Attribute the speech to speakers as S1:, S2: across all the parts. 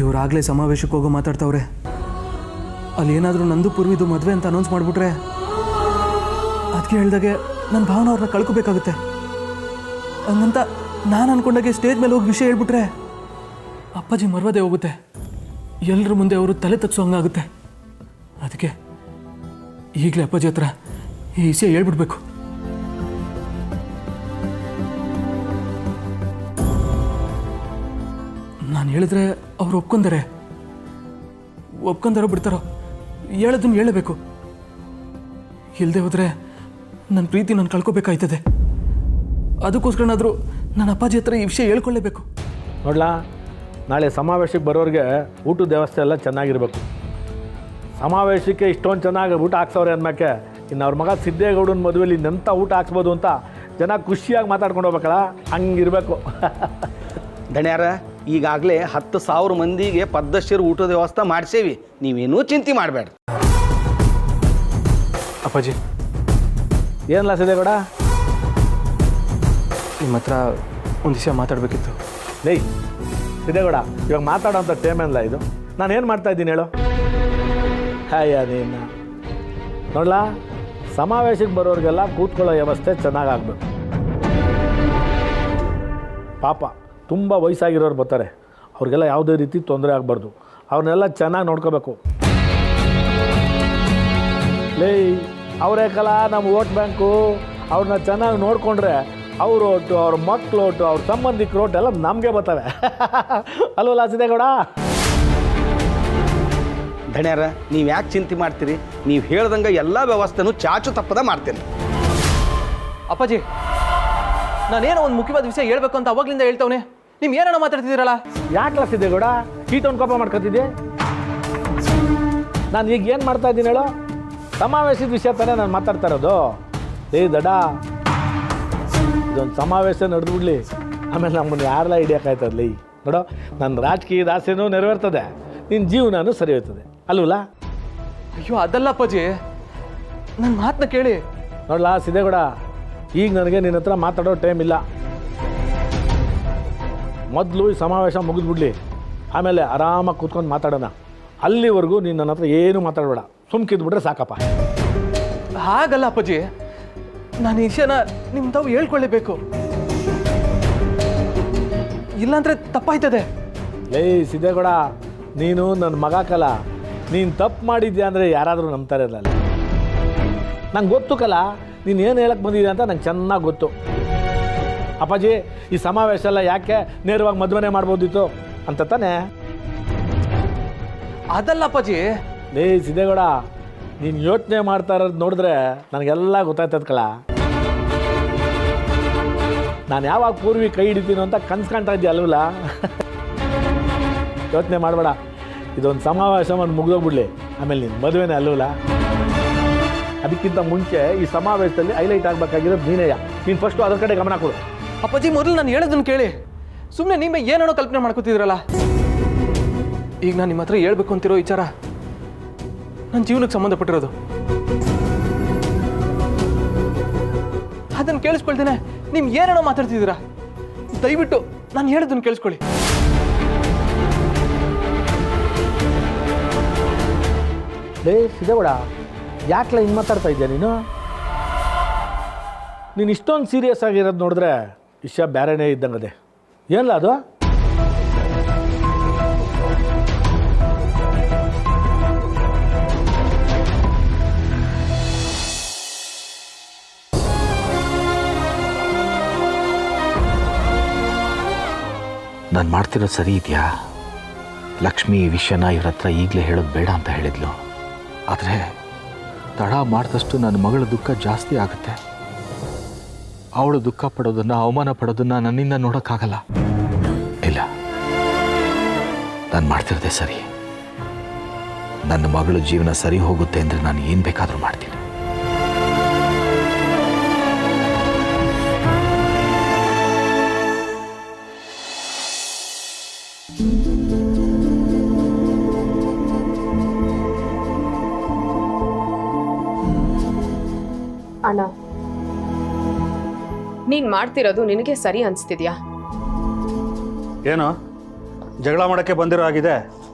S1: ಇವರಾಗಲೇ ಸಮಾವೇಶಕ್ಕೆ ಹೋಗೋ ಮಾತಾಡ್ತಾವ್ರೆ. ಅಲ್ಲಿ ಏನಾದರೂ ನಂದು ಪೂರ್ವಿದು ಮದುವೆ ಅಂತ ಅನೌನ್ಸ್ ಮಾಡಿಬಿಟ್ರೆ ಅದಕ್ಕೆ ಹೇಳ್ದಾಗೆ ನನ್ನ ಭಾವನ ಅವ್ರನ್ನ ಕಳ್ಕೊಬೇಕಾಗುತ್ತೆ. ಹಂಗಂತ ನಾನು ಅಂದ್ಕೊಂಡಾಗೆ ಸ್ಟೇಜ್ ಮೇಲೆ ಹೋಗಿ ವಿಷಯ ಹೇಳ್ಬಿಟ್ರೆ ಅಪ್ಪಾಜಿ ಮರ್ವದೆ ಹೋಗುತ್ತೆ. ಎಲ್ಲರ ಮುಂದೆ ಅವರು ತಲೆ ತಗ್ಸೋ ಹಂಗಾಗುತ್ತೆ. ಅದಕ್ಕೆ ಈಗಲೇ ಅಪ್ಪಾಜಿ ಹತ್ರ ಈ ವಿಷಯ ಹೇಳ್ಬಿಡ್ಬೇಕು. ನಾನು ಹೇಳಿದ್ರೆ ಅವ್ರು ಒಪ್ಕೊಂಡಾರೋ ಬಿಡ್ತಾರೋ ಹೇಳೋದನ್ನು ಹೇಳಬೇಕು. ಇಲ್ಲದೆ ಹೋದರೆ ನನ್ನ ಪ್ರೀತಿ ನಾನು ಕಳ್ಕೊಬೇಕಾಯ್ತದೆ. ಅದಕ್ಕೋಸ್ಕರನಾದರೂ ನನ್ನ ಅಪ್ಪಾಜಿ ಹತ್ರ ಈ ವಿಷಯ ಹೇಳ್ಕೊಳ್ಳೇಬೇಕು.
S2: ನೋಡ್ಲಾ, ನಾಳೆ ಸಮಾವೇಶಕ್ಕೆ ಬರೋರಿಗೆ ಊಟದ ವ್ಯವಸ್ಥೆ ಎಲ್ಲ ಚೆನ್ನಾಗಿರಬೇಕು. ಸಮಾವೇಶಕ್ಕೆ ಇಷ್ಟೊಂದು ಚೆನ್ನಾಗಿ ಊಟ ಹಾಕ್ಸವ್ರೆ ಅಂದಮೇಲೆ ಇನ್ನು ಅವ್ರ ಮಗ ಸಿದ್ದೇಗೌಡನ ಮದುವೆಲಿ ಇನ್ನೆಂಥ ಊಟ ಹಾಕ್ಸ್ಬೋದು ಅಂತ ಜನ ಖುಷಿಯಾಗಿ ಮಾತಾಡ್ಕೊಂಡು ಹೋಗ್ಬೇಕಲ್ಲ, ಹಂಗಿರಬೇಕು.
S3: ದಣ್ಯಾರ, ಈಗಾಗಲೇ 10,000 ಮಂದಿಗೆ ಪದ್ಧತಿರು ಊಟದ ವ್ಯವಸ್ಥೆ ಮಾಡಿಸೇವಿ. ನೀವೇನೂ ಚಿಂತೆ ಮಾಡಬೇಡ.
S1: ಅಪ್ಪಾಜಿ,
S2: ಏನಿಲ್ಲ ಸಿದ್ದೇಗೌಡ,
S1: ನಿಮ್ಮ ಹತ್ರ ಒಂದು ವಿಷಯ ಮಾತಾಡಬೇಕಿತ್ತು.
S2: ಲೇ ಸಿದ್ದೇಗೌಡ, ಇವಾಗ ಮಾತಾಡೋಂಥ ಟೈಮ್ ಏನಿಲ್ಲ ಇದು. ನಾನೇನು ಮಾಡ್ತಾಯಿದ್ದೀನಿ ಹೇಳು? ಹಾಯ ನೀನು ನೋಡ್ಲಾ, ಸಮಾವೇಶಕ್ಕೆ ಬರೋರಿಗೆಲ್ಲ ಕೂತ್ಕೊಳ್ಳೋ ವ್ಯವಸ್ಥೆ ಚೆನ್ನಾಗಾಗಬೇಕು. ಪಾಪ ತುಂಬ ವಯಸ್ಸಾಗಿರೋರು ಬರ್ತಾರೆ, ಅವ್ರಿಗೆಲ್ಲ ಯಾವುದೇ ರೀತಿ ತೊಂದರೆ ಆಗಬಾರ್ದು. ಅವ್ರನ್ನೆಲ್ಲ ಚೆನ್ನಾಗಿ ನೋಡ್ಕೋಬೇಕು. ಲೇ, ಅವರೇ ಕಲ ನಮ್ಮ ವೋಟ್ ಬ್ಯಾಂಕು. ಅವ್ರನ್ನ ಚೆನ್ನಾಗಿ ನೋಡಿಕೊಂಡ್ರೆ ಅವ್ರ ಓಟು, ಅವ್ರ ಮಕ್ಳು ಓಟು, ಅವ್ರ ಸಂಬಂಧಿಕರ ಓಟು ಎಲ್ಲ ನಮಗೆ ಬರ್ತವೆ. ಅಲ್ವಲ್ಲ ಸಿದ್ದೇಗೌಡ?
S3: ದಣ್ಯಾರ, ನೀವು ಯಾಕೆ ಚಿಂತೆ ಮಾಡ್ತೀರಿ? ನೀವು ಹೇಳ್ದಂಗೆ ಎಲ್ಲ ವ್ಯವಸ್ಥೆನೂ ಚಾಚು ತಪ್ಪದ ಮಾಡ್ತೇನೆ.
S1: ಅಪ್ಪಾಜಿ, ನಾನೇನೋ ಒಂದು ಮುಖ್ಯವಾದ ವಿಷಯ ಹೇಳ್ಬೇಕು ಅಂತ ಅವಾಗ್ಲಿಂದ ಹೇಳ್ತವನೆ. ನೀವು ಏನೇನೋ ಮಾತಾಡ್ತಿದ್ದೀರಲ್ಲ?
S2: ಯಾಕೆ ಸಿದ್ದೇಗೌಡ ಈಟೊಂದು ಕೋಪ ಮಾಡ್ಕೊತಿದ್ದೆ? ನಾನು ಈಗ ಏನು ಮಾಡ್ತಾ ಇದ್ದೀನಿ ಹೇಳೋ? ಸಮಾವೇಶದ ವಿಷಯ ತಾನೇ ನಾನು ಮಾತಾಡ್ತಾ ಇರೋದು. ದಡ, ಇದೊಂದು ಸಮಾವೇಶ ನಡೆದು ಬಿಡಲಿ, ಆಮೇಲೆ ನಮ್ಮನ್ನು ಯಾರೆಲ್ಲ ಹಿಡಿಯೋಕ್ಕಾಯ್ತದಲ್ಲ. ನೋಡೋ, ನನ್ನ ರಾಜಕೀಯದ ಆಸೆನೂ ನೆರವೇರ್ತದೆ, ನಿನ್ನ ಜೀವನನೂ ಸರಿ ಹೋಯ್ತದೆ, ಅಲ್ವಲ್ಲ?
S1: ಅಯ್ಯೋ ಅದಲ್ಲ ಅಪ್ಪಾಜಿ, ನನ್ನ ಮಾತನ್ನ ಕೇಳಿ.
S2: ನೋಡ್ಲಾ ಸಿದ್ದೇಗೌಡ, ಈಗ ನನಗೆ ನಿನ್ನ ಹತ್ರ ಮಾತಾಡೋ ಟೈಮ್ ಇಲ್ಲ. ಮೊದಲು ಈ ಸಮಾವೇಶ ಮುಗಿದ್ಬಿಡ್ಲಿ, ಆಮೇಲೆ ಆರಾಮಾಗಿ ಕೂತ್ಕೊಂಡು ಮಾತಾಡೋಣ. ಅಲ್ಲಿವರೆಗೂ ನೀನು ನನ್ನ ಹತ್ರ ಏನು ಮಾತಾಡಬೇಡ, ಸುಮ್ಕಿದ್ಬಿಟ್ರೆ ಸಾಕಪ್ಪ.
S1: ಹಾಗಲ್ಲ ಅಪ್ಪಾಜಿ, ನಾನು ಈ ವಿಷಯನ ನಿಮ್ಮ ತಾವು ಹೇಳ್ಕೊಳ್ಳೇಬೇಕು, ಇಲ್ಲಾಂದ್ರೆ ತಪ್ಪಾಯ್ತದೆ.
S2: ಲೇ ಸಿದ್ದೇಗೌಡ, ನೀನು ನನ್ನ ಮಗ ಕಲ. ನೀನು ತಪ್ಪು ಮಾಡಿದ್ಯಾ ಅಂದರೆ ಯಾರಾದರೂ ನಂಬ್ತಾರೆ ಇರಲ್ಲ. ನಂಗೆ ಗೊತ್ತು ಕಲ, ನೀನು ಏನು ಹೇಳಕ್ಕೆ ಬಂದಿದ್ಯಾ ಅಂತ ನಂಗೆ ಚೆನ್ನಾಗಿ ಗೊತ್ತು. ಅಪ್ಪಾಜಿ, ಈ ಸಮಾವೇಶ ಎಲ್ಲ ಯಾಕೆ ನೇರವಾಗಿ ಮದುವೆ ಮಾಡ್ಬೋದಿತ್ತು ಅಂತ ತಾನೇ?
S1: ಅದಲ್ಲ ಅಪ್ಪಾಜಿ.
S2: ಲೇ ಸಿದ್ದೇಗೌಡ, ನೀನು ಯೋಚನೆ ಮಾಡ್ತಾ ಇರೋದು ನೋಡಿದ್ರೆ ನನಗೆಲ್ಲ ಗೊತ್ತಾಯ್ತದ ಕಲ. ನಾನು ಯಾವಾಗ ಪೂರ್ವಿ ಕೈ ಹಿಡಿತೀನೋ ಅಂತ ಕನ್ಸ್ಕೊಳ್ತಾ ಇದ್ದೆ ಅಲ್ವಲ್ಲ? ಯೋಚನೆ ಮಾಡಬೇಡ, ಇದೊಂದು ಸಮಾವೇಶ ಒಂದು ಮುಗಿದೋಗ್ಬಿಡ್ಲಿ, ಆಮೇಲೆ ನೀನು ಮದುವೆನೇ ಅಲ್ವಲ್ಲ? ಅದಕ್ಕಿಂತ ಮುಂಚೆ ಈ ಸಮಾವೇಶದಲ್ಲಿ ಹೈಲೈಟ್ ಆಗಬೇಕಾಗಿರೋದು ನೀನೇಯ. ನೀನು ಫಸ್ಟು ಅದ್ರ ಕಡೆ ಗಮನ ಕೊಡು.
S1: ಅಪ್ಪಾಜಿ, ಮೊದಲು ನಾನು ಹೇಳೋದನ್ನು ಕೇಳಿ. ಸುಮ್ಮನೆ ನೀವೇ ಏನೇನೋ ಕಲ್ಪನೆ ಮಾಡ್ಕೋತಿದ್ರಲ್ಲ. ಈಗ ನಾನು ನಿಮ್ಮ ಹತ್ರ ಹೇಳ್ಬೇಕು ಅಂತಿರೋ ವಿಚಾರ ನನ್ನ ಜೀವನಕ್ಕೆ ಸಂಬಂಧಪಟ್ಟಿರೋದು. ಅದನ್ನು ಕೇಳಿಸ್ಕೊಳ್ತೇನೆ ನೀವು ಏನೇನೋ ಮಾತಾಡ್ತಿದ್ದೀರಾ. ದಯವಿಟ್ಟು ನಾನು ಹೇಳೋದನ್ನು ಕೇಳಿಸ್ಕೊಳ್ಳಿ.
S2: ಲೇ ಸಿದ್ದೇಗೌಡ, ಯಾಕಲ ಹಿಂಗೆ ಮಾತಾಡ್ತಾ ಇದ್ಯಾ ನೀನು? ನೀನು ಇಷ್ಟೊಂದು ಸೀರಿಯಸ್ ಆಗಿರೋದು ನೋಡಿದ್ರೆ ವಿಷಯ ಬೇರೆನೇ ಇದ್ದಂಗದೆ. ಏನಿಲ್ಲ ಅದು?
S4: ನಾನು ಮಾಡ್ತಿರೋದು ಸರಿ ಇದೆಯಾ? ಲಕ್ಷ್ಮಿ ಈ ವಿಷಯನ ಇವ್ರ ಹತ್ರ ಈಗಲೇ ಹೇಳೋದು ಬೇಡ ಅಂತ ಹೇಳಿದ್ಲು. ಆದರೆ ತಡ ಮಾಡಿದಷ್ಟು ನನ್ನ ಮಗಳ ದುಃಖ ಜಾಸ್ತಿ ಆಗುತ್ತೆ. ಅವಳು ದುಃಖ ಪಡೋದನ್ನು, ಅವಮಾನ ಪಡೋದನ್ನು ನನ್ನಿಂದ ನೋಡೋಕ್ಕಾಗಲ್ಲ. ಇಲ್ಲ, ನಾನು ಮಾಡ್ತಿರೋದೇ ಸರಿ. ನನ್ನ ಮಗಳ ಜೀವನ ಸರಿ ಹೋಗುತ್ತೆ ಅಂದರೆ ನಾನು ಏನು ಬೇಕಾದರೂ ಮಾಡ್ತೀನಿ.
S5: ಅಣ್ಣ, ನೀನ್ ಮಾಡ್ತಿರೋದು ನಿನಗೆ ಸರಿ ಅನ್ಸ್ತಿದ್ಯಾ?
S3: ಏನೋ
S5: ಜಗಳ ಮಾಡೋಕ್ಕೆ ಬಂದಿರೋ ಆಗಿದೆ.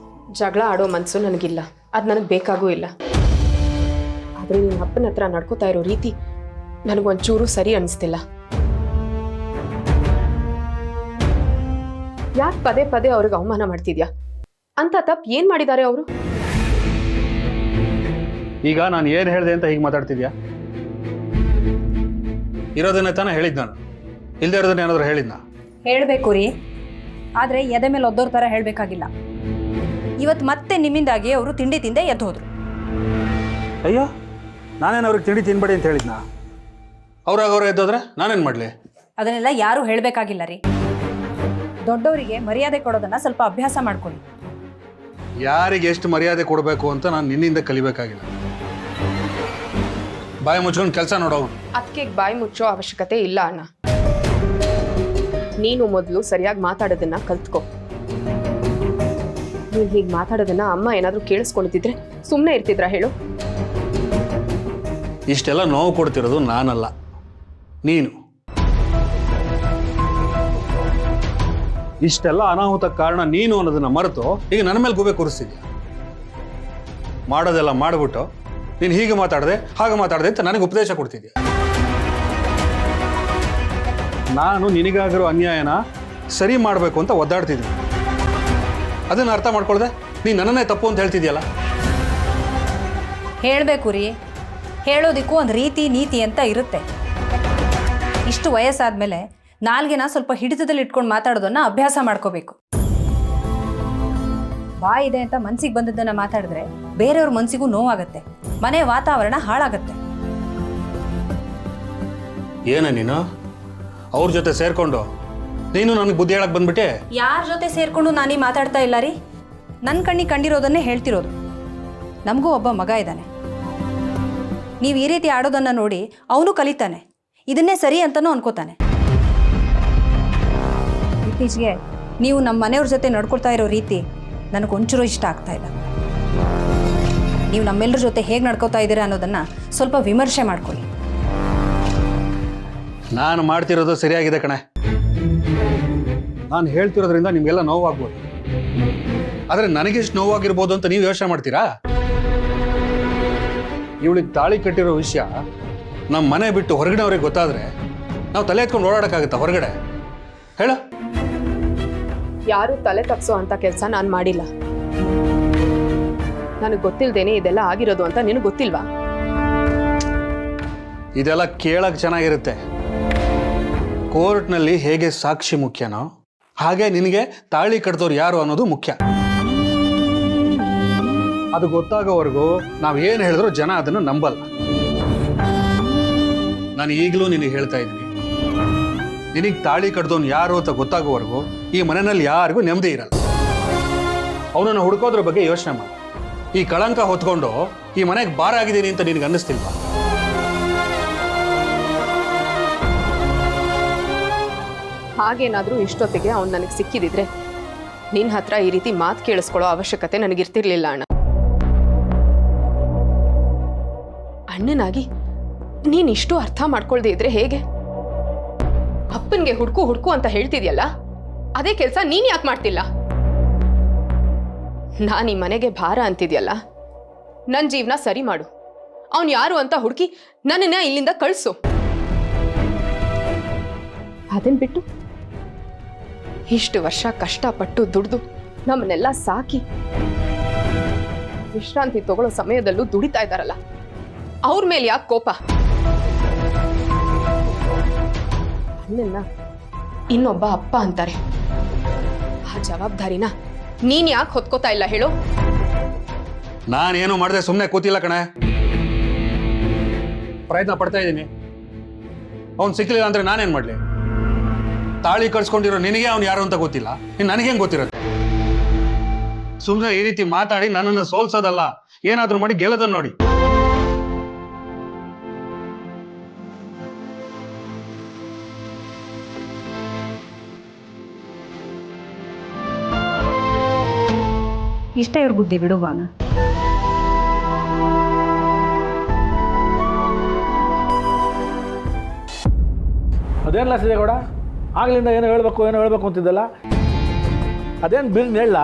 S6: ಜಗಳ ಆಡೋ ಮನಸ್ಸು ನನಗಿಲ್ಲ, ಅದು ನನಗೆ ಬೇಕಾಗೂ ಇಲ್ಲ. ಆದರೆ ನಿಮ್ಮ ಅಪ್ಪನ ಹತ್ರ ನಡ್ಕೋತಾ ಇರೋ ರೀತಿ ನನಗೊಂಚೂರು ಸರಿ ಅನಿಸ್ತಿಲ್ಲ. ಯಾಕೆ ಪದೇ ಪದೇ ಅವ್ರಿಗೆ ಅವಮಾನ ಮಾಡ್ತಿದ್ಯಾ? ಅಂತ ತಪ್ಪು ಏನು ಮಾಡಿದ್ದಾರೆ ಅವರು?
S5: ಈಗ ನಾನು ಏನು ಹೇಳಿದೆ ಅಂತ ಹೀಗೆ ಮಾತಾಡ್ತಿದ್ಯಾ? ಇರೋದನ್ನೇ ತಾನೇ ಹೇಳಿದ್ದು ನಾನು, ಇಲ್ಲದೆ ಇರೋದನ್ನ ಏನಾದರೂ ಹೇಳಿದ್ನಾ?
S7: ಹೇಳಬೇಕು ರೀ, ಆದರೆ ಎದೆ ಮೇಲೆ ಒದ್ದೋರ್ ಥರ ಹೇಳಬೇಕಾಗಿಲ್ಲ. ಇವತ್ತು ಮತ್ತೆ ನಿಮ್ಮಿಂದಾಗಿ ಅವರು ತಿಂಡಿ ತಿಂದೆ ಎದ್ದು ಹೋದ್ರು.
S5: ಅಯ್ಯೋ, ನಾನೇನು ಅವ್ರಿಗೆ ತಿಂಡಿ ತಿನ್ಬೇಡಿ ಅಂತ ಹೇಳಿದ್ನಾ? ಅವ್ರಾಗವ್ರು ಎದ್ದೋದ್ರೆ ನಾನೇನು ಮಾಡಲಿ?
S7: ಅದನ್ನೆಲ್ಲ ಯಾರೂ ಹೇಳಬೇಕಾಗಿಲ್ಲ ರೀ. ದೊಡ್ಡವರಿಗೆ ಮರ್ಯಾದೆ ಕೊಡೋದನ್ನ ಸ್ವಲ್ಪ ಅಭ್ಯಾಸ ಮಾಡ್ಕೊಳ್ಳಿ.
S5: ಯಾರಿಗೆ ಎಷ್ಟು ಮರ್ಯಾದೆ ಕೊಡಬೇಕು ಅಂತ ನಾನು ನಿನ್ನಿಂದ ಕಲಿಬೇಕಾಗಿಲ್ಲ. ಬಾಯಿ ಮುಚ್ಕೊಂಡು ಕೆಲಸ ನೋಡೋವು.
S6: ಅದಕ್ಕೆ ಬಾಯಿ ಮುಚ್ಚೋ ಅವಶ್ಯಕತೆ ಇಲ್ಲ ಅಣ್ಣ. ನೀನು ಮೊದಲು ಸರಿಯಾಗಿ ಮಾತಾಡೋದನ್ನ ಕಲ್ತ್ಕೊ. ನೀನು ಹೀಗೆ ಮಾತಾಡೋದನ್ನ ಅಮ್ಮ ಏನಾದರೂ ಕೇಳಿಸ್ಕೊಳ್ತಿದ್ರೆ ಸುಮ್ಮನೆ ಇರ್ತಿದ್ರ ಹೇಳು?
S5: ಇಷ್ಟೆಲ್ಲ ನೋವು ಕೊಡ್ತಿರೋದು ನಾನಲ್ಲ, ನೀನು. ಇಷ್ಟೆಲ್ಲ ಅನಾಹುತ ಕಾರಣ ನೀನು ಅನ್ನೋದನ್ನ ಮರೆತು ಈಗ ನನ್ನ ಮೇಲೆ ಗುಬೆ ಕೂರಿಸ್ತಿದ್ಯಾ. ಮಾಡೋದೆಲ್ಲ ಮಾಡಿಬಿಟ್ಟು ನೀನು ಹೀಗೆ ಮಾತಾಡದೆ ಹಾಗೆ ಮಾತಾಡದೆ ಅಂತ ನನಗೆ ಉಪದೇಶ ಕೊಡ್ತಿದ್ಯಾ. ನಾನು ನಿನಗಾಗಿರೋ ಅನ್ಯಾಯನ ಸರಿ ಮಾಡಬೇಕು ಅಂತ ಒದ್ದಾಡ್ತಿದ್ದೀನಿ. ಅದನ್ನು ಅರ್ಥ ಮಾಡ್ಕೊಳ್ದೆ ನೀನು ನನ್ನನ್ನೇ ತಪ್ಪು ಅಂತ ಹೇಳ್ತಿದ್ಯಲ್ಲ.
S7: ಹೇಳಬೇಕು ರೀ, ಹೇಳೋದಕ್ಕೂ ಒಂದು ರೀತಿ ನೀತಿ ಅಂತ ಇರುತ್ತೆ. ಇಷ್ಟು ವಯಸ್ಸಾದ್ಮೇಲೆ ನಾಲ್ಗೆನ ಸ್ವಲ್ಪ ಹಿಡಿತದಲ್ಲಿ ಇಟ್ಕೊಂಡು ಮಾತಾಡೋದನ್ನ ಅಭ್ಯಾಸ ಮಾಡ್ಕೋಬೇಕು. ಬಾಯಿದೆ ಅಂತ ಮನ್ಸಿಗೆ ಬಂದದ್ದನ್ನ ಮಾತಾಡಿದ್ರೆ ಬೇರೆಯವ್ರ ಮನ್ಸಿಗೂ ನೋವಾಗತ್ತೆ, ಮನೆ ವಾತಾವರಣ ಹಾಳಾಗತ್ತೆ.
S5: ಏನ ನೀನು ಅವ್ರ ಜೊತೆ ಸೇರ್ಕೊಂಡು ನೀನು ನನಗೆ ಬುದ್ಧಿ ಹೇಳಕ್ ಬಂದ್ಬಿಟ್ಟೆ?
S7: ಯಾರ ಜೊತೆ ಸೇರ್ಕೊಂಡು ನಾನೀ ಮಾತಾಡ್ತಾ ಇಲ್ಲ ರೀ. ನನ್ನ ಕಣ್ಣಿಗೆ ಕಂಡಿರೋದನ್ನೇ ಹೇಳ್ತಿರೋದು. ನಮಗೂ ಒಬ್ಬ ಮಗ ಇದ್ದಾನೆ. ನೀವು ಈ ರೀತಿ ಆಡೋದನ್ನ ನೋಡಿ ಅವನು ಕಲಿತಾನೆ, ಇದನ್ನೇ ಸರಿ ಅಂತನೂ ಅನ್ಕೋತಾನೆ. ಇತ್ತೀಚೆಗೆ ನೀವು ನಮ್ಮ ಮನೆಯವ್ರ ಜೊತೆ ನಡ್ಕೊಳ್ತಾ ಇರೋ ರೀತಿ ನನಗೊಂಚೂರು ಇಷ್ಟ ಆಗ್ತಾ ಇಲ್ಲ. ನೀವು ನಮ್ಮೆಲ್ಲರ ಜೊತೆ ಹೇಗೆ ನಡ್ಕೋತಾ ಇದ್ದೀರಾ ಅನ್ನೋದನ್ನ ಸ್ವಲ್ಪ ವಿಮರ್ಶೆ ಮಾಡ್ಕೊಳ್ಳಿ.
S5: ನಾನು ಮಾಡ್ತಿರೋದು ಸರಿಯಾಗಿದೆ ಕಣೆ. ನಾನು ಹೇಳ್ತಿರೋದ್ರಿಂದ ನಿಮಗೆಲ್ಲ ನೋವಾಗ್ಬೋದು, ಆದರೆ ನನಗೆಷ್ಟು ನೋವಾಗಿರ್ಬೋದು ಅಂತ ನೀವು ಯೋಚನೆ ಮಾಡ್ತೀರಾ? ಇವಳಿಗೆ ತಾಳಿ ಕಟ್ಟಿರೋ ವಿಷಯ ನಮ್ಮ ಮನೆ ಬಿಟ್ಟು ಹೊರಗಡೆಯವ್ರಿಗೆ ಗೊತ್ತಾದರೆ ನಾವು ತಲೆ ಎತ್ಕೊಂಡು ಓಡಾಡೋಕ್ಕಾಗುತ್ತಾ ಹೊರಗಡೆ? ಹೇಳ.
S6: ಯಾರು ತಲೆ ತಪ್ಸೋ ಅಂತ ಕೆಲಸ ನಾನು ಮಾಡಿಲ್ಲ. ನನಗೆ ಗೊತ್ತಿಲ್ದೇನೆ ಇದೆಲ್ಲ ಆಗಿರೋದು ಅಂತ ನಿನಗೆ ಗೊತ್ತಿಲ್ವಾ?
S5: ಇದೆಲ್ಲ ಕೇಳಕ್ಕೆ ಚೆನ್ನಾಗಿರುತ್ತೆ. ಕೋರ್ಟ್ನಲ್ಲಿ ಹೇಗೆ ಸಾಕ್ಷಿ ಮುಖ್ಯನೋ ಹಾಗೆ ನಿನಗೆ ತಾಳಿ ಕಟ್ಟಿದವ್ರು ಯಾರು ಅನ್ನೋದು ಮುಖ್ಯ. ಅದು ಗೊತ್ತಾಗೋವರೆಗೂ ನಾವು ಏನು ಹೇಳಿದ್ರು ಜನ ಅದನ್ನು ನಂಬಲ್ಲ. ನಾನು ಈಗಲೂ ನಿನಗೆ ಹೇಳ್ತಾ ಇದ್ದೀನಿ, ನಿನಗೆ ತಾಳಿ ಕಟ್ಟಿದವನು ಯಾರು ಅಂತ ಗೊತ್ತಾಗೋವರೆಗೂ ಈ ಮನೆಯಲ್ಲಿ ಯಾರಿಗೂ ನೆಮ್ಮದಿ ಇರಲ್ಲ. ಅವನನ್ನು ಹುಡ್ಕೋದ್ರ ಬಗ್ಗೆ ಯೋಚನೆ ಮಾಡಿ. ಈ ಕಳಂಕ ಹೊತ್ಕೊಂಡು ಈ ಮನೆಗೆ ಭಾರ ಆಗಿದ್ದೀನಿ ಅಂತ ನಿನಗೆ ಅನ್ನಿಸ್ತಿಲ್ವಾ?
S6: ಹಾಗೇನಾದರೂ ಇಷ್ಟೊತ್ತಿಗೆ ಅವ್ನು ನನಗೆ ಸಿಕ್ಕಿದಿದ್ರೆ ನಿನ್ನ ಹತ್ರ ಈ ರೀತಿ ಮಾತು ಕೇಳಿಸ್ಕೊಳ್ಳೋ ಅವಶ್ಯಕತೆ ನನಗಿರ್ತಿರ್ಲಿಲ್ಲ ಅಣ್ಣ. ಅಣ್ಣನಾಗಿ ನೀನ್ ಇಷ್ಟು ಅರ್ಥ ಮಾಡ್ಕೊಳ್ದೇ ಇದ್ರೆ ಹೇಗೆ? ಅಪ್ಪನ್ಗೆ ಹುಡ್ಕು ಹುಡ್ಕು ಅಂತ ಹೇಳ್ತಿದ್ಯಲ್ಲ, ಅದೇ ಕೆಲಸ ನೀನ್ ಯಾಕೆ ಮಾಡ್ತಿಲ್ಲ? ನಾನು ಈ ಮನೆಗೆ ಭಾರ ಅಂತಿದ್ಯಲ್ಲ, ನನ್ನ ಜೀವನ ಸರಿ ಮಾಡು. ಅವನು ಯಾರು ಅಂತ ಹುಡುಕಿ ನನ್ನನ್ನ ಇಲ್ಲಿಂದ ಕಳಿಸು. ಅದನ್ ಬಿಟ್ಟು ಇಷ್ಟು ವರ್ಷ ಕಷ್ಟಪಟ್ಟು ದುಡ್ದು ನಮ್ಮನ್ನೆಲ್ಲ ಸಾಕಿ ವಿಶ್ರಾಂತಿ ತಗೊಳ್ಳೋ ಸಮಯದಲ್ಲೂ ದುಡಿತಾ ಇದ್ದಾರಲ್ಲ, ಅವ್ರ ಮೇಲೆ ಯಾಕೆ ಕೋಪ? ಅಣ್ಣನ್ನ ಇನ್ನೊಬ್ಬ ಅಪ್ಪ ಅಂತಾರೆ. ಆ ಜವಾಬ್ದಾರಿನ ನೀನ್ ಯಾಕೆ ಹೊತ್ಕೋತಾ ಇಲ್ಲ ಹೇಳು?
S5: ನಾನೇನು ಮಾಡದೆ ಸುಮ್ಮನೆ ಕೂತಿಲ್ಲ ಕಣೆ, ಪ್ರಯತ್ನ ಪಡ್ತಾ ಇದ್ದೀನಿ. ಅವ್ನು ಸಿಕ್ಲಿಲ್ಲ ಅಂದ್ರೆ ನಾನೇನ್ ಮಾಡ್ಲಿ? ತಾಳಿ ಕಳ್ಸ್ಕೊಂಡಿರೋ ನಿನಗೆ ಅವ್ನು ಯಾರು ಅಂತ ಗೊತ್ತಿಲ್ಲ, ಇನ್ನು ನನಗೇನು ಗೊತ್ತಿರುತ್ತೆ? ಸುಮ್ಮನೆ ಈ ರೀತಿ ಮಾತಾಡಿ ನನ್ನನ್ನು ಸೋಲ್ಸೋದಲ್ಲ, ಏನಾದ್ರೂ ಮಾಡಿ ಗೆಲ್ಲೋದನ್ನ ನೋಡಿ.
S7: ಇಷ್ಟ ಇವ್ರ ಬುದ್ಧಿ ಬಿಡುವಾನ.
S2: ಅದೇನಲ್ಲ ಸಿದ್ದೇಗೌಡ, ಆಗ್ಲಿಂದ ಏನೋ ಹೇಳ್ಬೇಕು ಅಂತಿದ್ದಲ್ಲ, ಅದೇನು ಬಿಲ್ ಹೇಳ,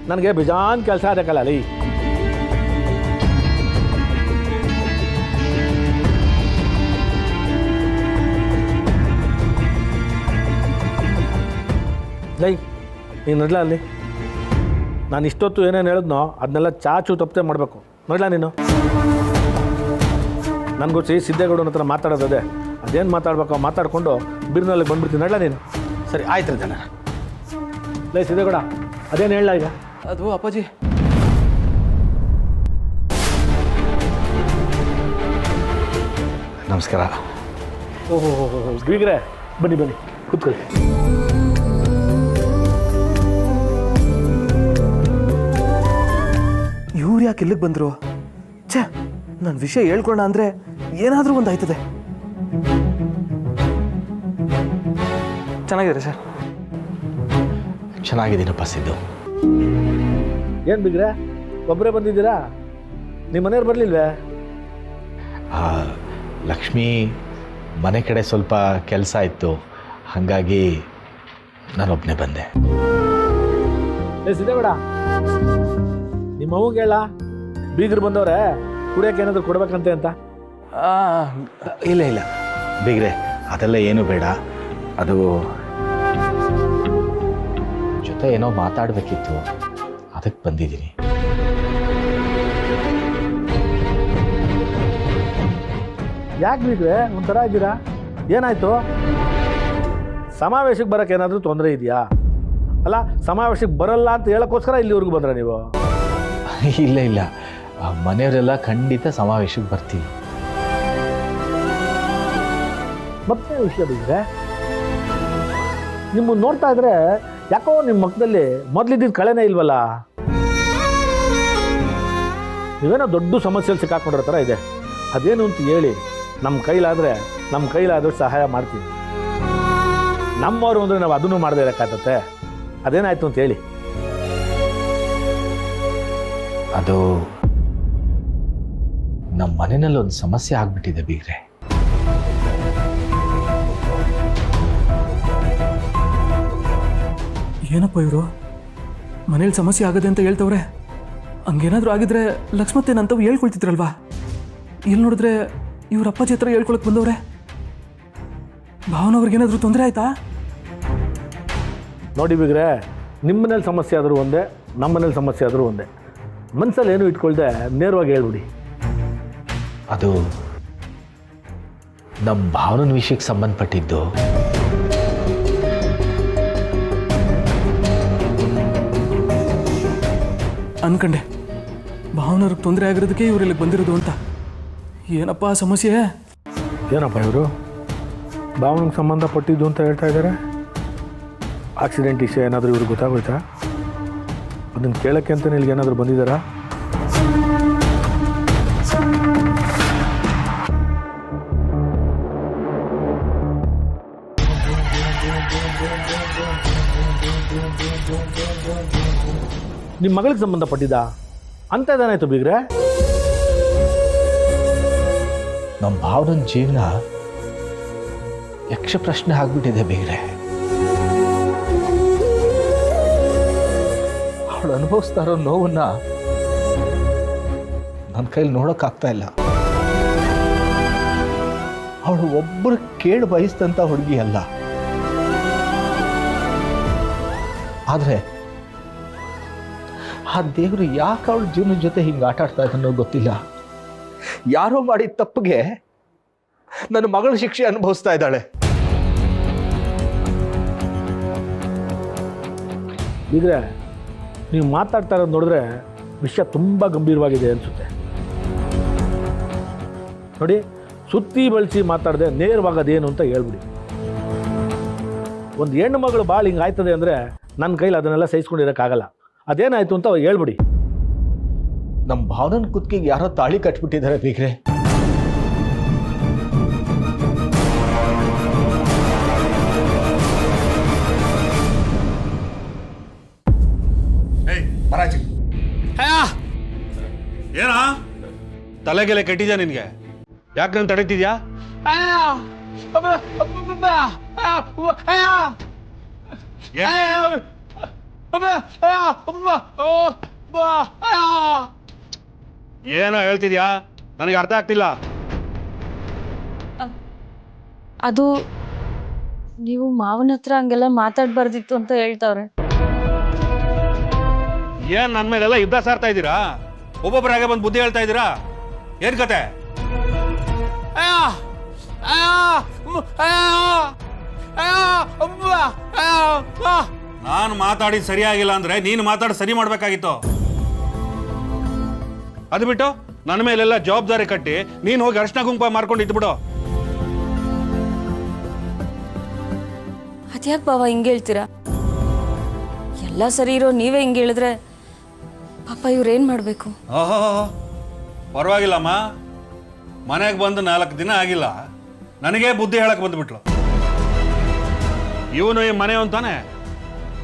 S2: ನನಗೆ ಬೇಜಾನ್ ಕೆಲಸ ಅದಕ್ಕಲ್ಲ ಅಲ್ಲಿ. ಲೈ ನೀನು ನಡ್ಲ ಅಲ್ಲಿ. ನಾನು ಇಷ್ಟೊತ್ತು ಏನೇನು ಹೇಳಿದ್ನೋ ಅದನ್ನೆಲ್ಲ ಚಾಚು ತಪ್ಪದೆ ಮಾಡಬೇಕು. ನೋಡ್ಲಾ ನೀನು, ನನಗೊಚ್ಚಿ ಸಿದ್ದೇಗೌಡನ ಹತ್ರ ಮಾತಾಡೋದದೆ. ಅದೇನು ಮಾತಾಡ್ಬೇಕು ಮಾತಾಡ್ಕೊಂಡು ಬಿರ್ನಲ್ಲಿ ಬಂದ್ಬಿಡ್ತೀನಿ. ನಡ್ಲಾ ನೀನು.
S3: ಸರಿ ಆಯ್ತು ರೀ ದಣ್ಯರ.
S2: ಲೈ ಸಿದ್ದೇಗೌಡ, ಅದೇನು ಹೇಳ ಈಗ?
S1: ಅದು ಅಪ್ಪಾಜಿ,
S4: ನಮಸ್ಕಾರ.
S2: ಓಹೋ ಬೀಗ್ರೆ, ಬನ್ನಿ ಬನ್ನಿ ಕೂತ್ಕೊಳ್ಳಿ.
S1: ಇವ್ರು ಯಾಕೆ ಇಲ್ಲಿಗೆ ಬಂದರು? ಛೇ, ನನ್ನ ವಿಷಯ ಹೇಳ್ಕೊಳ್ಳೋಣ ಅಂದರೆ ಏನಾದರೂ ಒಂದು ಆಯ್ತದೆ. ಚೆನ್ನಾಗಿದೆ ಸರ್.
S4: ಚೆನ್ನಾಗಿದ್ದೀನಪ್ಪ ಸಿದ್ದು.
S2: ಏನು ಬಿಗ್ರೆ ಒಬ್ಬರೇ ಬಂದಿದ್ದೀರಾ? ನಿಮ್ಮ ಮನೆಯವ್ರು ಬರಲಿಲ್ವೇ?
S4: ಲಕ್ಷ್ಮಿ ಮನೆ ಕಡೆ ಸ್ವಲ್ಪ ಕೆಲಸ ಇತ್ತು, ಹಾಗಾಗಿ ನಾನೊಬ್ಬನೇ ಬಂದೆ.
S2: ಸಿದ್ದೇಗೌಡ, ನಿಮ್ಮ ಅವ್ಗೆ ಹೇಳ ಬೀಗರು ಬಂದವ್ರೆ ಕುಡಿಯೋಕೆ ಏನಾದರೂ ಕೊಡ್ಬೇಕಂತೆ ಅಂತ.
S4: ಇಲ್ಲ ಇಲ್ಲ ಬೀಗ್ರೆ, ಅದೆಲ್ಲ ಏನು ಬೇಡ. ಅದು ಜೊತೆ ಏನೋ ಮಾತಾಡಬೇಕಿತ್ತು, ಅದಕ್ಕೆ ಬಂದಿದ್ದೀನಿ.
S2: ಯಾಕೆ ಬೀಗ್ರೆ ಒಂಥರ ಇದ್ದೀರಾ? ಏನಾಯ್ತು? ಸಮಾವೇಶಕ್ಕೆ ಬರೋಕೆ ಏನಾದರೂ ತೊಂದರೆ ಇದೆಯಾ? ಅಲ್ಲ, ಸಮಾವೇಶಕ್ಕೆ ಬರಲ್ಲ ಅಂತ ಹೇಳೋಕ್ಕೋಸ್ಕರ ಇಲ್ಲಿವರೆಗೂ ಬಂದ್ರ ನೀವು?
S4: ಇಲ್ಲ ಇಲ್ಲ, ಮನೆಯವರೆಲ್ಲ ಖಂಡಿತ ಸಮಾವೇಶಕ್ಕೆ ಬರ್ತೀವಿ.
S2: ಮತ್ತೆ ವಿಷಯ ಬಿದ್ದರೆ ನಿಮ್ಮನ್ನು ನೋಡ್ತಾ ಇದ್ರೆ ಯಾಕೋ ನಿಮ್ಮ ಮಕ್ಕದಲ್ಲಿ ಮೊದಲಿದ್ದಿದ್ದು ಕಳೆನೇ ಇಲ್ವಲ್ಲ? ನೀವೇನೋ ದೊಡ್ಡ ಸಮಸ್ಯೆಯಲ್ಲಿ ಸಿಕ್ಕಾಕೊಂಡಿರೋ ಥರ ಇದೆ. ಅದೇನು ಅಂತ ಹೇಳಿ, ನಮ್ಮ ಕೈಲಾದಷ್ಟು ಸಹಾಯ ಮಾಡ್ತೀವಿ. ನಮ್ಮವರು ಅಂದರೆ ನಾವು ಅದನ್ನು ಮಾಡದೇ ಇರೋಕ್ಕಾಗತ್ತೆ. ಅದೇನಾಯ್ತು ಅಂತ ಹೇಳಿ.
S4: ಅದು ನಮ್ಮ ಮನೆಯಲ್ಲಿ ಒಂದು ಸಮಸ್ಯೆ ಆಗ್ಬಿಟ್ಟಿದೆ ಬೀಗ್ರೆ.
S1: ಏನಪ್ಪ ಇವರು ಮನೇಲಿ ಸಮಸ್ಯೆ ಆಗದೆ ಅಂತ ಹೇಳ್ತವ್ರೆ? ಹಂಗೇನಾದರೂ ಆಗಿದ್ರೆ ಲಕ್ಷ್ಮತ್ತೇನಂತವು ಹೇಳ್ಕೊಳ್ತಿದ್ರಲ್ವಾ? ಇಲ್ಲಿ ನೋಡಿದ್ರೆ ಇವ್ರ ಅಪ್ಪಾಜಿ ಹತ್ರ ಹೇಳ್ಕೊಳಕ್ಕೆ ಬಂದವ್ರೆ. ಭಾವನವ್ರಿಗೇನಾದರೂ ತೊಂದರೆ ಆಯ್ತಾ?
S2: ನೋಡಿ ಬಿಗ್ರೆ, ನಿಮ್ಮ ಮನೇಲಿ ಸಮಸ್ಯೆ ಆದರೂ ಒಂದೇ, ನಮ್ಮ ಮನೇಲಿ ಸಮಸ್ಯೆ ಆದರೂ ಒಂದೇ. ಮನಸ್ಸಲ್ಲಿ ಏನು ಇಟ್ಕೊಳ್ದೆ ನೇರವಾಗಿ ಹೇಳ್ಬಿಡಿ.
S4: ಅದು ನಮ್ಮ ಭಾವನ ವಿಷಯಕ್ಕೆ ಸಂಬಂಧಪಟ್ಟಿದ್ದು.
S1: ಅನ್ಕಂಡೆ ಭಾವನವ್ರಿಗೆ ತೊಂದರೆ ಆಗಿರೋದಕ್ಕೆ ಇವರಲ್ಲಿ ಬಂದಿರೋದು ಅಂತ. ಏನಪ್ಪ ಸಮಸ್ಯೆ?
S2: ಏನಪ್ಪ ಇವರು ಭಾವನೆಗೆ ಸಂಬಂಧಪಟ್ಟಿದ್ದು ಅಂತ ಹೇಳ್ತಾ ಇದ್ದಾರೆ? ಆಕ್ಸಿಡೆಂಟ್ ವಿಷಯ ಏನಾದರೂ ಇವ್ರಿಗೆ ಗೊತ್ತಾಗೋಯ್ತಾ? ಅದನ್ನು ಕೇಳೋಕ್ಕೆ ಅಂತ ಇಲ್ಲಿಗೆ ಏನಾದರೂ ಬಂದಿದ್ದಾರಾ? ನಿಮ್ಮ ಮಗಳಿಗೆ ಸಂಬಂಧಪಟ್ಟಿದ್ದ ಅಂತ ಏನಾಯ್ತು ಬೀಗ್ರೆ?
S4: ನಮ್ಮ ಭಾವನ ಜೀವನ ಯಕ್ಷ ಪ್ರಶ್ನೆ ಆಗ್ಬಿಟ್ಟಿದೆ ಬೀಗ್ರೆ. ಅವಳು ಅನುಭವಿಸ್ತಾ ಇರೋ ನೋವನ್ನ ನನ್ನ ಕೈಲಿ ನೋಡೋಕ್ಕಾಗ್ತಾ ಇಲ್ಲ. ಅವಳು ಒಬ್ಬರು ಕೇಳಿ ಬಯಸಿದಂಥ ಹುಡುಗಿ ಅಲ್ಲ. ಆದರೆ ಆ ದೇವರು ಯಾಕೆ ಅವಳ ಜೀವನದ ಜೊತೆ ಹಿಂಗೆ ಆಟ ಆಡ್ತಾ ಇದ್ದಾನೋ ಗೊತ್ತಿಲ್ಲ. ಯಾರೋ ಮಾಡಿದ ತಪ್ಪಿಗೆ ನನ್ನ ಮಗಳ ಶಿಕ್ಷೆ ಅನುಭವಿಸ್ತಾ ಇದ್ದಾಳೆ.
S2: ಬೀಗ್ರೆ, ನೀವು ಮಾತಾಡ್ತಾ ಇರೋದು ನೋಡಿದ್ರೆ ವಿಷಯ ತುಂಬ ಗಂಭೀರವಾಗಿದೆ ಅನಿಸುತ್ತೆ. ನೋಡಿ, ಸುತ್ತಿ ಬಳಸಿ ಮಾತಾಡದೆ ನೇರವಾಗಿ ಅದೇನು ಅಂತ ಹೇಳ್ಬಿಡಿ. ಒಂದು ಹೆಣ್ಣು ಮಗಳು ಭಾಳ ಹಿಂಗೆ ಆಯ್ತದೆ ಅಂದರೆ ನನ್ನ ಕೈಲಿ ಅದನ್ನೆಲ್ಲ ಸಹಿಸ್ಕೊಂಡಿರೋಕ್ಕಾಗಲ್ಲ. ಅದೇನಾಯ್ತು ಅಂತ ಹೇಳ್ಬಿಡಿ.
S4: ನಮ್ಮ ಭಾವನನ ಕುತ್ತಿಗೆಗೆ ಯಾರೋ ತಾಳಿ ಕಟ್ಬಿಟ್ಟಿದ್ದಾರೆ ಬೀಗ್ರೆ.
S5: ಏನ ತಲೆಗೆಲೆ ಕೆಟ್ಟಿದ್ಯಾ ನಿನ್ಗೆ? ಯಾಕೆ ನಾನು ತಡೀತಿದ್ಯಾ? ಏನೋ ಹೇಳ್ತಿದ್ಯಾ, ನನಗೆ ಅರ್ಥ ಆಗ್ತಿಲ್ಲ.
S8: ಅದು ನೀವು ಮಾವನ ಹತ್ರ ಹಂಗೆಲ್ಲ ಮಾತಾಡ್ಬಾರ್ದಿತ್ತು ಅಂತ ಹೇಳ್ತಾವ್ರೆ.
S5: ಏನ್ ನನ್ನ ಮೇಲೆಲ್ಲ ಯುದ್ಧ ಸಾರ್ತಾ ಇದ್ದೀರಾ? ಒಬ್ಬೊಬ್ಬರಾಗೆ ಬಂದು ಬುದ್ಧಿ ಹೇಳ್ತಾ ಇದ್ದೀರಾ? ಏನ್ ಕತೆ? ನಾನು ಮಾತಾಡಿ ಸರಿಯಾಗಿಲ್ಲ ಅಂದ್ರೆ ನೀನು ಮಾತಾಡಿ ಸರಿ ಮಾಡ್ಬೇಕಾಗಿತ್ತು. ಅದು ಬಿಟ್ಟು ನನ್ನ ಮೇಲೆಲ್ಲ ಜವಾಬ್ದಾರಿ ಕಟ್ಟಿ ನೀನು ಹೋಗಿ ಅರ್ಶನ ಕುಂಕುಮ ಮಾರ್ಕೊಂಡು ಇದ್ಬಿಡು.
S8: ಅದ್ಯಾಕೆ ಬಾವ ಹಿಂಗೆ ಹೇಳ್ತೀರಾ? ಎಲ್ಲ ಸರಿ ಇರೋ ನೀವೇ ಹಿಂಗೆ ಹೇಳಿದ್ರೆ ಪಾಪ ಇವ್ರೇನು ಮಾಡಬೇಕು?
S5: ಓಹೋ, ಪರವಾಗಿಲ್ಲಮ್ಮ. ಮನೆಗೆ ಬಂದು 4 ದಿನ ಆಗಿಲ್ಲ, ನನಗೇ ಬುದ್ಧಿ ಹೇಳಕ್ ಬಂದ್ಬಿಟ್ಲು. ಇವನು ಈ ಮನೆ ಅಂತಾನೆ,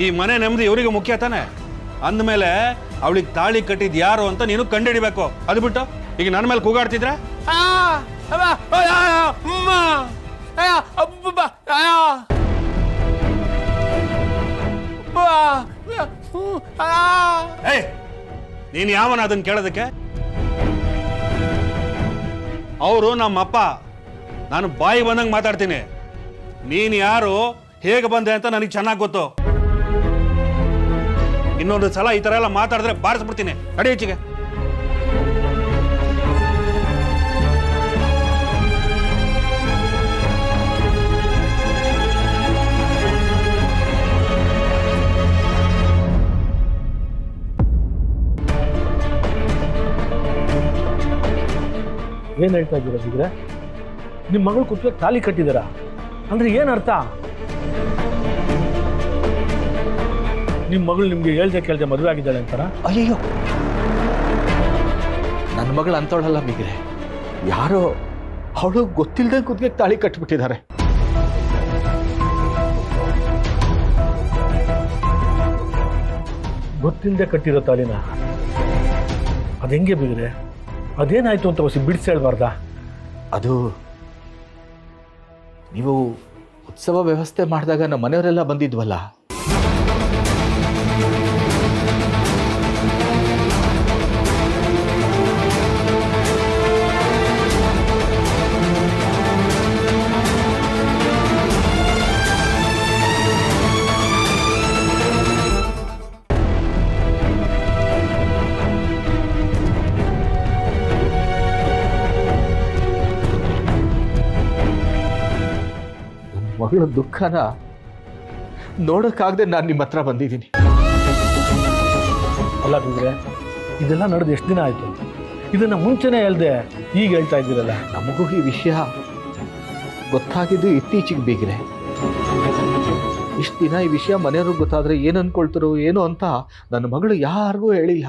S5: ಈ ಮನೆ ನೆಮ್ಮದಿ ಇವರಿಗೆ ಮುಖ್ಯ ತಾನೆ. ಅಂದಮೇಲೆ ಅವಳಿಗೆ ತಾಳಿ ಕಟ್ಟಿದ್ ಯಾರು ಅಂತ ನೀನು ಕಂಡುಹಿಡಿಬೇಕು. ಅದು ಬಿಟ್ಟು ಈಗ ನನ್ನ ಮೇಲೆ ಕೂಗಾಡ್ತಿದ್ರೆ ಏಯ್, ನೀನು ಯಾವನ ಅದನ್ನ ಕೇಳೋದಕ್ಕೆ? ಅವರು ನಮ್ಮಪ್ಪ, ನಾನು ಬಾಯಿ ಬಂದಂಗೆ ಮಾತಾಡ್ತೀನಿ. ನೀನು ಯಾರು, ಹೇಗೆ ಬಂದೆ ಅಂತ ನನಗೆ ಚೆನ್ನಾಗಿ ಗೊತ್ತು. ಇನ್ನೊಂದು ಸಲ ಈ ಥರ ಎಲ್ಲ ಮಾತಾಡಿದ್ರೆ ಬಾರಿಸ್ಬಿಡ್ತೀನಿ. ನಡಿ ಈಚೆಗೆ.
S2: ಏನು ಹೇಳ್ತಾ ಇದ್ದೀರಾ ಬಿಗ್ರೆ? ನಿಮ್ಮ ಮಗಳು ಕುತ್ತಿಗೆ ತಾಲಿ ಕಟ್ಟಿದ್ದೀರಾ ಅಂದ್ರೆ ಏನು ಅರ್ಥ? ನಿಮ್ಮ ಮಗಳು ನಿಮ್ಗೆ ಹೇಳ್ದೆ ಕೇಳ್ದೆ ಮದುವೆ ಆಗಿದ್ದಾಳೆ ಅಂತಾರ?
S4: ಅಯ್ಯೋ, ನನ್ನ ಮಗಳು ಅಂತವಳಲ್ಲ ಬಿಗ್ರೆ. ಯಾರೋ ಅವಳು ಗೊತ್ತಿಲ್ಲದೆ ಕುತ್ತಿಗೆ ತಾಳಿ ಕಟ್ಟಿಬಿಟ್ಟಿದ್ದಾರೆ.
S2: ಗೊತ್ತಿಲ್ಲದೆ ಕಟ್ಟಿರೋ ತಾಲಿನ ಅದು ಹೆಂಗೆ ಬಿಗ್ರೆ? ಅದೇನಾಯ್ತು ಅಂತ ಹೊಸಿ ಬಿಡಿಸಿ ಹೇಳ್ಬಾರ್ದಾ?
S4: ಅದು ನೀವು ಉತ್ಸವ ವ್ಯವಸ್ಥೆ ಮಾಡಿದಾಗ ನಮ್ಮ ಮನೆಯವರೆಲ್ಲ ಬಂದಿದ್ವಲ್ಲ, ಮಗಳ ದುಃಖನ ನೋಡೋಕ್ಕಾಗದೆ ನಾನು ನಿಮ್ಮ ಹತ್ರ ಬಂದಿದ್ದೀನಿ.
S2: ಅಲ್ಲ ಬಿಗ್ರೆ, ಇದೆಲ್ಲ ನಡೆದು ಎಷ್ಟು ದಿನ ಆಯ್ತು? ಇದನ್ನ ಮುಂಚೆನೇ ಹೇಳ್ದೆ ಈಗ ಹೇಳ್ತಾ ಇದ್ದೀರಲ್ಲ.
S4: ನಮಗೂ ಈ ವಿಷಯ ಗೊತ್ತಾಗಿದ್ದು ಇತ್ತೀಚೆಗೆ ಬಿಗ್ರೆ. ಇಷ್ಟು ದಿನ ಈ ವಿಷಯ ಮನೆಯವ್ರಿಗೆ ಗೊತ್ತಾದ್ರೆ ಏನು ಅನ್ಕೊಳ್ತಾರೋ ಏನೋ ಅಂತ ನನ್ನ ಮಗಳು ಯಾರಿಗೂ ಹೇಳಿಲ್ಲ.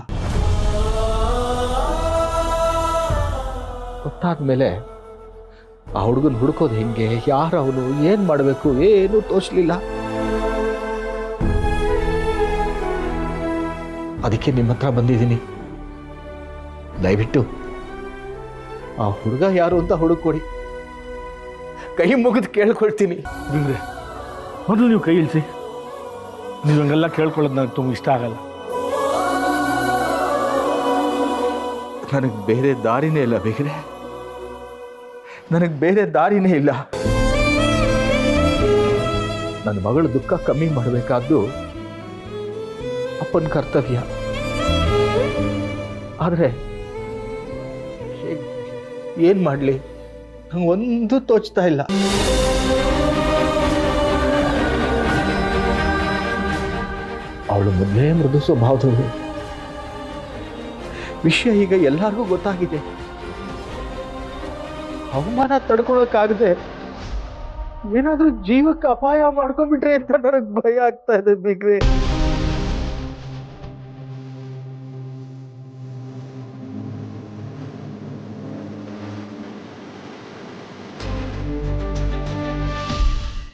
S4: ಗೊತ್ತಾದ್ಮೇಲೆ ಆ ಹುಡುಗನ ಹುಡುಕೋದು ಹೆಂಗೆ, ಯಾರು ಅವನು, ಏನು ಮಾಡಬೇಕು ಏನೂ ತೋಚಲಿಲ್ಲ. ಅದಕ್ಕೆ ನಿಮ್ಮ ಹತ್ರ ಬಂದಿದ್ದೀನಿ. ದಯವಿಟ್ಟು ಆ ಹುಡುಗ ಯಾರು ಅಂತ ಹುಡುಕೊಡಿ, ಕೈ ಮುಗಿದು ಕೇಳ್ಕೊಳ್ತೀನಿ.
S2: ಬಿಗ್ರೆ, ಮೊದಲು ನೀವು ಕೈ ಇಳಿಸಿ. ನೀವು ಹಂಗೆಲ್ಲ ಕೇಳ್ಕೊಳ್ಳೋದು ನನಗೆ ತುಂಬ ಇಷ್ಟ ಆಗಲ್ಲ.
S4: ನನಗೆ ಬೇರೆ ದಾರಿನೇ ಇಲ್ಲ ಬಿಗ್ರೆ, ನನಗೆ ಬೇರೆ ದಾರಿನೇ ಇಲ್ಲ. ನನ್ನ ಮಗಳ ದುಃಖ ಕಮ್ಮಿ ಮಾಡಬೇಕಾದ್ದು ಅಪ್ಪನ ಕರ್ತವ್ಯ. ಆದರೆ ಏನ್ ಮಾಡಲಿ, ನಂಗೆ ಒಂದು ತೋಚ್ತಾ ಇಲ್ಲ. ಅವಳು ಮೊದಲೇ ಮೃದು ಸ್ವಭಾವದವಳು. ವಿಷಯ ಈಗ ಎಲ್ಲರಿಗೂ ಗೊತ್ತಾಗಿದೆ. ಅವಮಾನ ತಡ್ಕೊಳಕ್ಕಾಗದೆ ಏನಾದ್ರೂ ಜೀವಕ್ಕೆ ಅಪಾಯ ಮಾಡ್ಕೊಂಡ್ಬಿಟ್ರೆ ಅಂತ ನನಗೆ ಭಯ ಆಗ್ತಾ ಇದೆ ಬಿಗ್ರೆ.